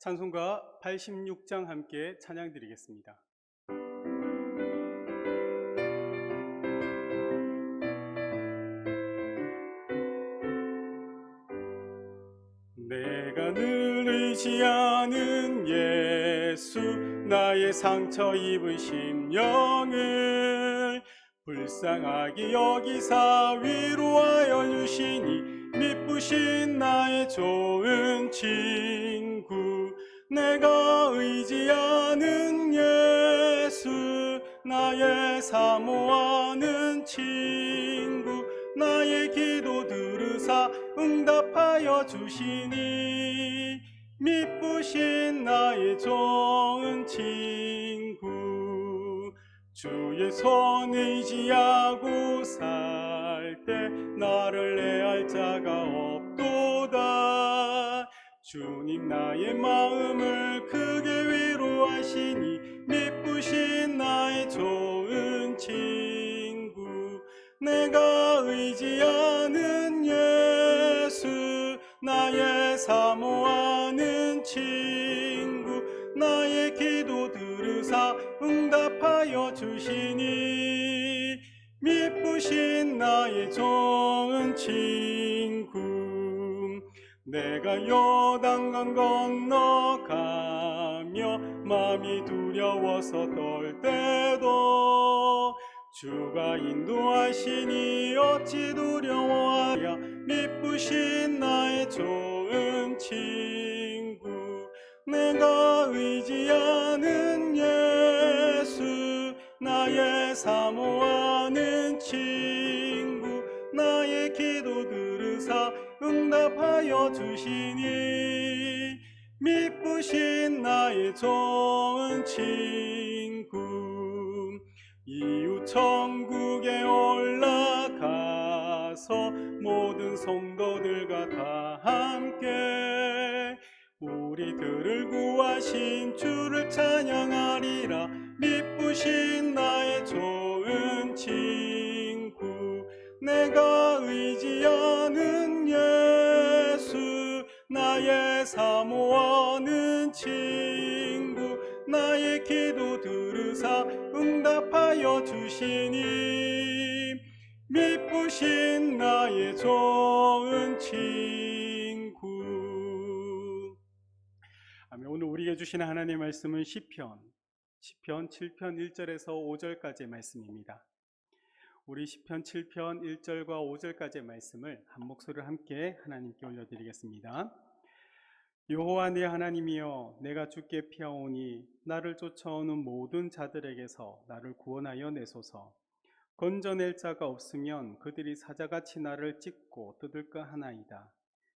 찬송가 86장 함께 찬양 드리겠습니다. 내가 늘 의지하는 예수, 나의 상처 입은 심령을 불쌍하게 여기사 위로하여 주시니 미쁘신 나의 좋은 친구. 내가 의지하는 예수, 나의 사모하는 친구. 나의 기도 들으사 응답하여 주시니 미쁘신 나의 좋은 친구. 주의 손 의지하고 살 때 나를 내할 자가 없도다. 주님 나의 마음을 크게 위로하시니 미쁘신 나의 좋은 친구. 내가 의지하는 예수, 나의 사모하는 친구. 나의 기도 들으사 응답하여 주시니 미쁘신 나의 좋은 친구. 내가 요단강 건너가며 마음이 두려워서 떨 때도 주가 인도하시니 어찌 두려워하랴. 미쁘신 나의 좋은 친구. 내가 의지하는 예수, 나의 사모하는 친구. 나의 기도 들으사 응답하여 주시니 미쁘신 나의 좋은 친구. 이웃 천국에 올라가서 모든 성도들과 다 함께 우리들을 구하신 주를 찬양하리라. 미쁘신 나의 좋은 친구. 내가 의지하는 예수, 나의 사모하는 친구. 나의 기도 들으사 응답하여 주시니 미쁘신 나의 좋은 친구. 아멘. 오늘 우리에게 주시는 하나님의 말씀은 시편 7편 1절에서 5절까지의 말씀입니다. 우리 시편 7편 1절과 5절까지의 말씀을 한 목소리로 함께 하나님께 올려드리겠습니다. 여호와 내 하나님이여, 내가 주께 피하오니 나를 쫓아오는 모든 자들에게서 나를 구원하여 내소서. 건져낼 자가 없으면 그들이 사자같이 나를 찢고 뜯을까 하나이다.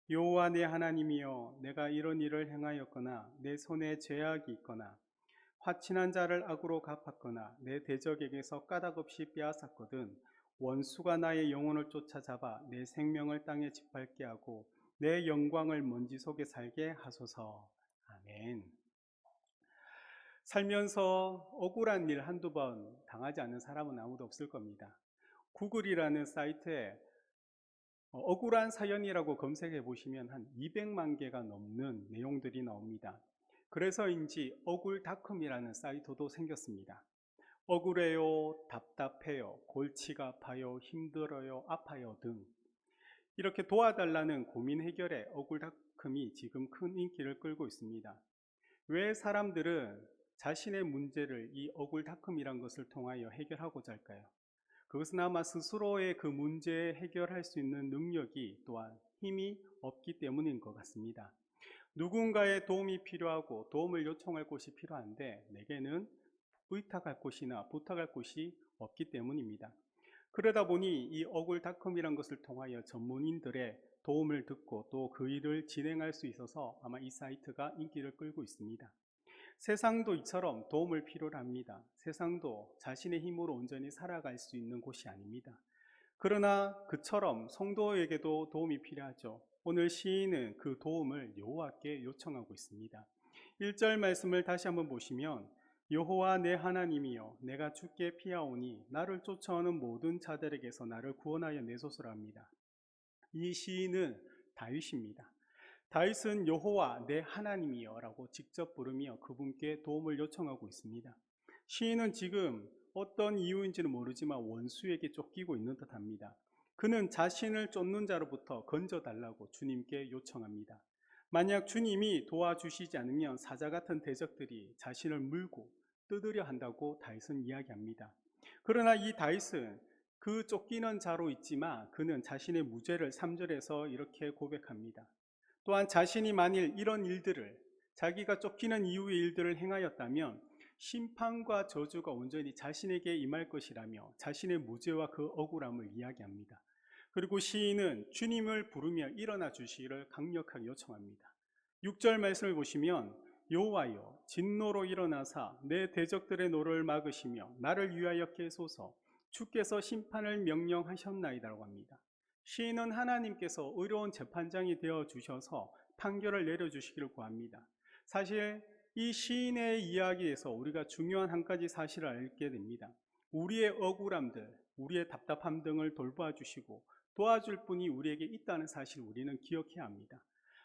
여호와 내 하나님이여, 내가 이런 일을 행하였거나 내 손에 죄악이 있거나 화친한 자를 악으로 갚았거나 내 대적에게서 까닭없이 빼앗았거든 원수가 나의 영혼을 쫓아잡아 내 생명을 땅에 짓밟게 하고 내 영광을 먼지 속에 살게 하소서. 아멘. 살면서 억울한 일 한두 번 당하지 않는 사람은 아무도 없을 겁니다. 구글이라는 사이트에 억울한 사연이라고 검색해 보시면 한 200만 개가 넘는 내용들이 나옵니다. 그래서인지 억울닷컴이라는 사이트도 생겼습니다. 억울해요, 답답해요, 골치가 아파요, 힘들어요, 아파요 등 이렇게 도와달라는 고민 해결에 억울닷컴이 지금 큰 인기를 끌고 있습니다. 왜 사람들은 자신의 문제를 이 억울닷컴이란 것을 통하여 해결하고자 할까요? 그것은 아마 스스로의 그 문제에 해결할 수 있는 능력이 또한 힘이 없기 때문인 것 같습니다. 누군가의 도움이 필요하고 도움을 요청할 곳이 필요한데 내게는 의탁할 곳이나 부탁할 곳이 없기 때문입니다. 그러다 보니 이 억울닷컴이란 것을 통하여 전문인들의 도움을 듣고 또 그 일을 진행할 수 있어서 아마 이 사이트가 인기를 끌고 있습니다. 세상도 이처럼 도움을 필요로 합니다. 세상도 자신의 힘으로 온전히 살아갈 수 있는 곳이 아닙니다. 그러나 그처럼 성도에게도 도움이 필요하죠. 오늘 시인은 그 도움을 여호와께 요청하고 있습니다. 1절 말씀을 다시 한번 보시면 여호와 내 하나님이여, 내가 주께 피하오니 나를 쫓아오는 모든 자들에게서 나를 구원하여 내소서랍니다. 이 시인은 다윗입니다. 다윗은 여호와 내 하나님이여 라고 직접 부르며 그분께 도움을 요청하고 있습니다. 시인은 지금 어떤 이유인지는 모르지만 원수에게 쫓기고 있는 듯합니다. 그는 자신을 쫓는 자로부터 건져달라고 주님께 요청합니다. 만약 주님이 도와주시지 않으면 사자 같은 대적들이 자신을 물고 뜯으려 한다고 다윗은 이야기합니다. 그러나 이 다윗은 그 쫓기는 자로 있지만 그는 자신의 무죄를 3절에서 이렇게 고백합니다. 또한 자신이 만일 이런 일들을, 자기가 쫓기는 이후의 일들을 행하였다면 심판과 저주가 온전히 자신에게 임할 것이라며 자신의 무죄와 그 억울함을 이야기합니다. 그리고 시인은 주님을 부르며 일어나 주시기를 강력하게 요청합니다. 6절 말씀을 보시면 여호와여 진노로 일어나사 내 대적들의 노를 막으시며 나를 위하여 깨소서 주께서 심판을 명령하셨나이다라고 합니다. 시인은 하나님께서 의로운 재판장이 되어 주셔서 판결을 내려주시기를 구합니다. 사실 이 시인의 이야기에서 우리가 중요한 한 가지 사실을 알게 됩니다. 우리의 억울함들, 우리의 답답함 등을 돌봐 주시고 도와줄 분이 우리에게 있다는 사실을 우리는 기억해야 합니다.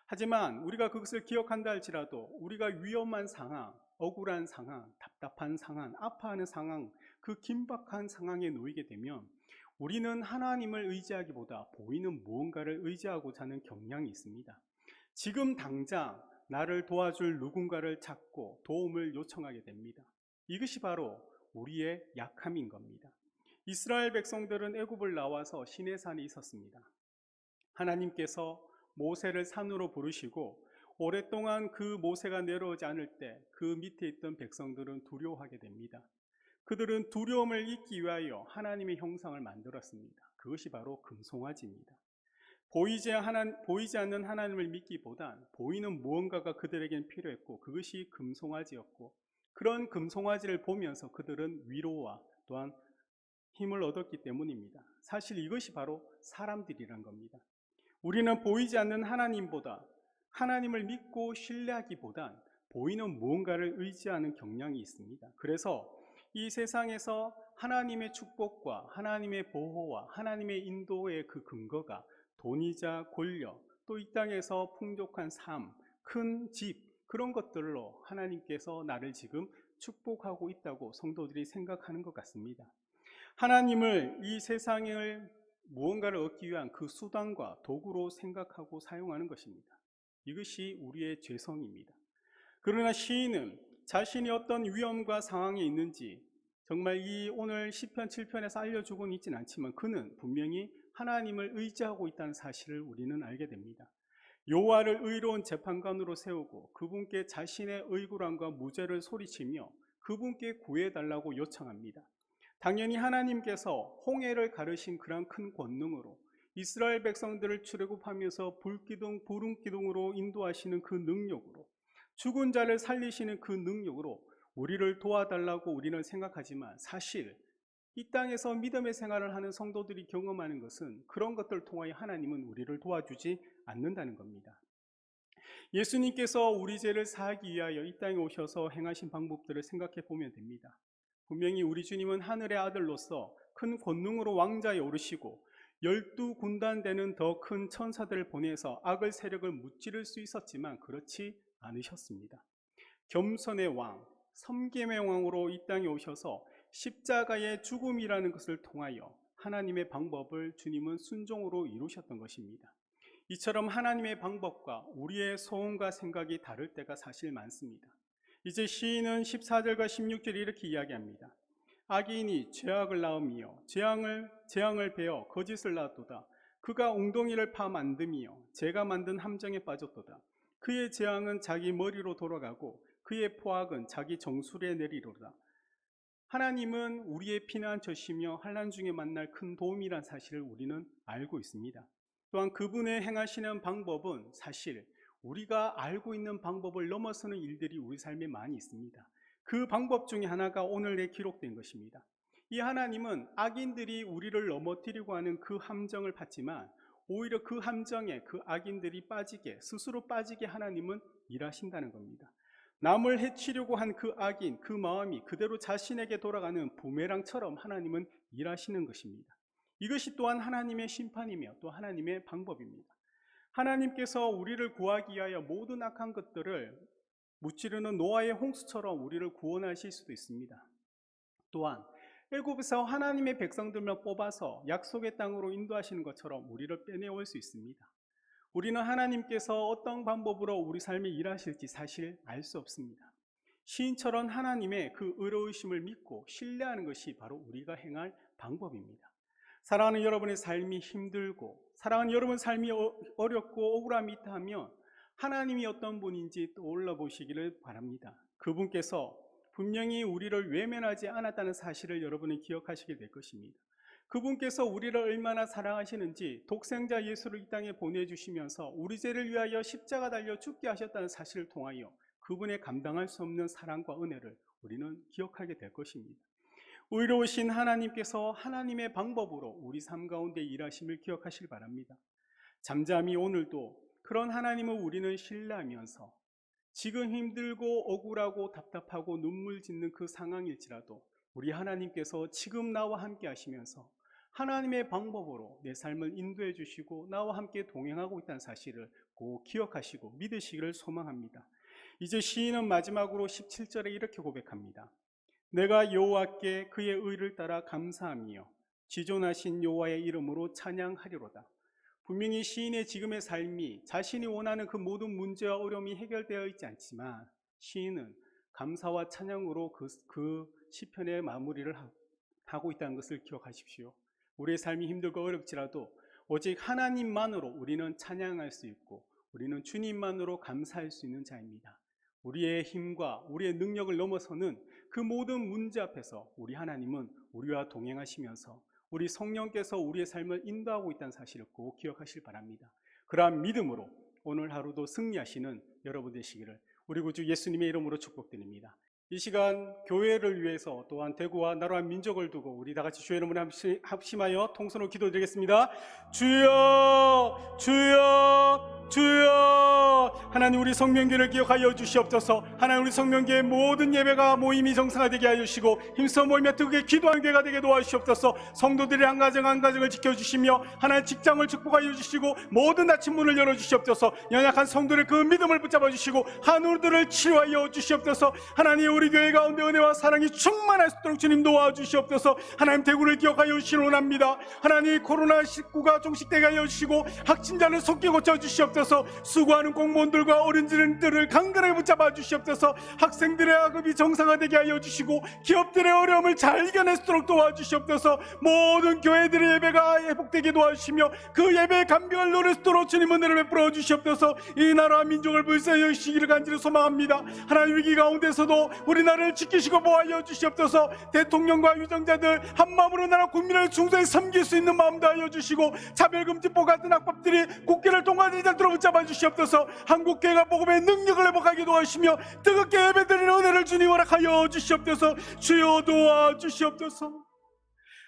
하지만 우리가 그것을 기억한다 할지라도 우리가 위험한 상황, 억울한 상황, 답답한 상황, 아파하는 상황, 그 긴박한 상황에 놓이게 되면 우리는 하나님을 의지하기보다 보이는 무언가를 의지하고자 하는 경향이 있습니다. 지금 당장 나를 도와줄 누군가를 찾고 도움을 요청하게 됩니다. 이것이 바로 우리의 약함인 겁니다. 이스라엘 백성들은 애굽을 나와서 시내산에 있었습니다. 하나님께서 모세를 산으로 부르시고 오랫동안 그 모세가 내려오지 않을 때 그 밑에 있던 백성들은 두려워하게 됩니다. 그들은 두려움을 잊기 위하여 하나님의 형상을 만들었습니다. 그것이 바로 금송아지입니다. 보이지 않는 하나님을 믿기보단 보이는 무언가가 그들에겐 필요했고 그것이 금송아지였고 그런 금송아지를 보면서 그들은 위로와 또한 힘을 얻었기 때문입니다. 사실 이것이 바로 사람들이란 겁니다. 우리는 보이지 않는 하나님보다 하나님을 믿고 신뢰하기보단 보이는 무언가를 의지하는 경향이 있습니다. 그래서 이 세상에서 하나님의 축복과 하나님의 보호와 하나님의 인도의 그 근거가 돈이자 권력, 또 이 땅에서 풍족한 삶, 큰 집, 그런 것들로 하나님께서 나를 지금 축복하고 있다고 성도들이 생각하는 것 같습니다. 하나님을 이 세상을 무언가를 얻기 위한 그 수단과 도구로 생각하고 사용하는 것입니다. 이것이 우리의 죄성입니다. 그러나 시인은 자신이 어떤 위험과 상황에 있는지 정말 이 오늘 시편 7편에서 알려주고는 있진 않지만 그는 분명히 하나님을 의지하고 있다는 사실을 우리는 알게 됩니다. 여호와를 의로운 재판관으로 세우고 그분께 자신의 억울함과 무죄를 소리치며 그분께 구해달라고 요청합니다. 당연히 하나님께서 홍해를 가르신 그런 큰 권능으로 이스라엘 백성들을 출애굽하면서 불기둥, 구름기둥으로 인도하시는 그 능력으로 죽은 자를 살리시는 그 능력으로 우리를 도와달라고 우리는 생각하지만 사실 이 땅에서 믿음의 생활을 하는 성도들이 경험하는 것은 그런 것들을 통하여 하나님은 우리를 도와주지 않는다는 겁니다. 예수님께서 우리 죄를 사하기 위하여 이 땅에 오셔서 행하신 방법들을 생각해 보면 됩니다. 분명히 우리 주님은 하늘의 아들로서 큰 권능으로 왕자에 오르시고 12군단 되는 더 큰 천사들을 보내서 악을 세력을 무찌를 수 있었지만 그렇지 않으셨습니다. 겸손의 왕, 섬김의 왕으로 이 땅에 오셔서 십자가의 죽음이라는 것을 통하여 하나님의 방법을 주님은 순종으로 이루셨던 것입니다. 이처럼 하나님의 방법과 우리의 소원과 생각이 다를 때가 사실 많습니다. 이제 시인은 14절과 16절에 이렇게 이야기합니다. 악인이 죄악을 낳으며 재앙을 베어 거짓을 낳았도다. 그가 웅덩이를 파 만듦이요 제가 만든 함정에 빠졌도다. 그의 재앙은 자기 머리로 돌아가고 그의 포악은 자기 정수리에 내리로다. 하나님은 우리의 피난처시며 환난 중에 만날 큰 도움이란 사실을 우리는 알고 있습니다. 또한 그분의 행하시는 방법은 사실 우리가 알고 있는 방법을 넘어서는 일들이 우리 삶에 많이 있습니다. 그 방법 중에 하나가 오늘에 기록된 것입니다. 이 하나님은 악인들이 우리를 넘어뜨리고 하는 그 함정을 봤지만 오히려 그 함정에 그 악인들이 스스로 빠지게 하나님은 일하신다는 겁니다. 남을 해치려고 한 그 악인, 그 마음이 그대로 자신에게 돌아가는 부메랑처럼 하나님은 일하시는 것입니다. 이것이 또한 하나님의 심판이며 또 하나님의 방법입니다. 하나님께서 우리를 구하기 위하여 모든 악한 것들을 무찌르는 노아의 홍수처럼 우리를 구원하실 수도 있습니다. 또한 애굽에서 하나님의 백성들만 뽑아서 약속의 땅으로 인도하시는 것처럼 우리를 빼내올 수 있습니다. 우리는 하나님께서 어떤 방법으로 우리 삶에 일하실지 사실 알 수 없습니다. 시인처럼 하나님의 그 의로우심을 믿고 신뢰하는 것이 바로 우리가 행할 방법입니다. 사랑하는 여러분의 삶이 힘들고, 사랑하는 여러분의 삶이 어렵고 억울함이 있다 하면 하나님이 어떤 분인지 떠올려 보시기를 바랍니다. 그분께서 분명히 우리를 외면하지 않았다는 사실을 여러분이 기억하시게 될 것입니다. 그분께서 우리를 얼마나 사랑하시는지 독생자 예수를 이 땅에 보내주시면서 우리 죄를 위하여 십자가 달려 죽게 하셨다는 사실을 통하여 그분의 감당할 수 없는 사랑과 은혜를 우리는 기억하게 될 것입니다. 의로우신 하나님께서 하나님의 방법으로 우리 삶 가운데 일하심을 기억하시길 바랍니다. 잠잠히 오늘도 그런 하나님을 우리는 신뢰하면서 지금 힘들고 억울하고 답답하고 눈물 짓는 그 상황일지라도 우리 하나님께서 지금 나와 함께 하시면서 하나님의 방법으로 내 삶을 인도해 주시고 나와 함께 동행하고 있다는 사실을 꼭 기억하시고 믿으시기를 소망합니다. 이제 시인은 마지막으로 17절에 이렇게 고백합니다. 내가 여호와께 그의 의를 따라 감사하며 지존하신 여호와의 이름으로 찬양하리로다. 분명히 시인의 지금의 삶이 자신이 원하는 그 모든 문제와 어려움이 해결되어 있지 않지만 시인은 감사와 찬양으로 그 시편의 마무리를 하고 있다는 것을 기억하십시오. 우리의 삶이 힘들고 어렵지라도 오직 하나님만으로 우리는 찬양할 수 있고 우리는 주님만으로 감사할 수 있는 자입니다. 우리의 힘과 우리의 능력을 넘어서는 그 모든 문제 앞에서 우리 하나님은 우리와 동행하시면서 우리 성령께서 우리의 삶을 인도하고 있다는 사실을 꼭 기억하실 바랍니다. 그러한 믿음으로 오늘 하루도 승리하시는 여러분 되시기를 우리 구주 예수님의 이름으로 축복드립니다. 이 시간 교회를 위해서 또한 대구와 나라와 민족을 두고 우리 다 같이 주의 이름으로 합심하여 통성으로 기도드리겠습니다. 주여 주여 주여. 하나님 우리 성명교를 기억하여 주시옵소서. 하나님 우리 성명교의 모든 예배가 모임이 정상화되게 하여 주시고 힘써 모이며 뜨겁게 기도하는 교회가 되게 도와주시옵소서. 성도들의 한 가정 한 가정을 지켜주시며 하나님 직장을 축복하여 주시고 모든 닫힌 문을 열어주시옵소서. 연약한 성도들의 그 믿음을 붙잡아 주시고 한우들을 치료하여 주시옵소서. 하나님 우리 교회 가운데 은혜와 사랑이 충만할 수 있도록 주님 도와주시옵소서. 하나님 대구를 기억하여 주시길 원합니다. 하나님 코로나19가 종식되게 하여 주시고 확진자를 속히 고쳐주시옵소서. 수고하는 공무원들과 어린이들을 강건하게 붙잡아 주시옵소서. 학생들의 학업이 정상화되게 하여 주시고 기업들의 어려움을 잘 이겨낼 수 있도록 도와주시옵소서. 모든 교회들의 예배가 회복되게 도와주시며 그 예배의 간병을 누릴 수 있도록 주님 은혜를 베풀어 주시옵소서. 이 나라와 민족을 불쌍히 여기시기를 간절히 소망합니다. 하나님 위기 가운데서도 우리나라를 지키시고 보호하여 주시옵소서. 대통령과 유정자들 한마음으로 나라 국민을 충성히 섬길 수 있는 마음 다하여 주시고 차별금지법 같은 악법들이 국회를 통과되지 않도록 붙잡아 주시옵소서. 한국교회가 복음의 능력을 회복하게 도와주시며 뜨겁게 예배드리는 은혜를 주님 허락하여 주시옵소서. 주여 도와주시옵소서.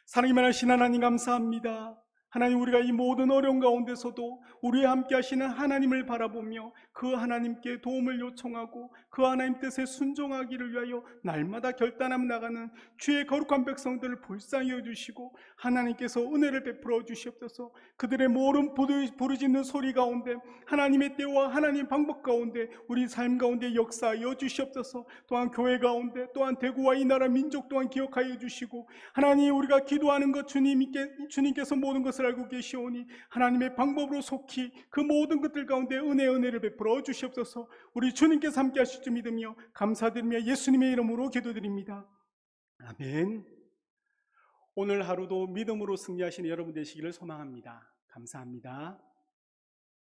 사랑이 많으신 하나님 감사합니다. 하나님 우리가 이 모든 어려움 가운데서도 우리와 함께 하시는 하나님을 바라보며 그 하나님께 도움을 요청하고 그 하나님 뜻에 순종하기를 위하여 날마다 결단하며 나가는 주의 거룩한 백성들을 불쌍히 여주시고 하나님께서 은혜를 베풀어 주시옵소서. 그들의 모든 부르짖는 소리 가운데 하나님의 때와 하나님 방법 가운데 우리 삶 가운데 역사하여 주시옵소서. 또한 교회 가운데 또한 대구와 이 나라 민족 또한 기억하여 주시고 하나님 우리가 기도하는 것 주님께서 모든 것을 알고 계시오니 하나님의 방법으로 속히 그 모든 것들 가운데 은혜를 베풀어 주시옵소서. 우리 주님께서 함께 하실 줄 믿으며 감사드리며 예수님의 이름으로 기도드립니다. 아멘. 오늘 하루도 믿음으로 승리하시는 여러분 되시기를 소망합니다. 감사합니다.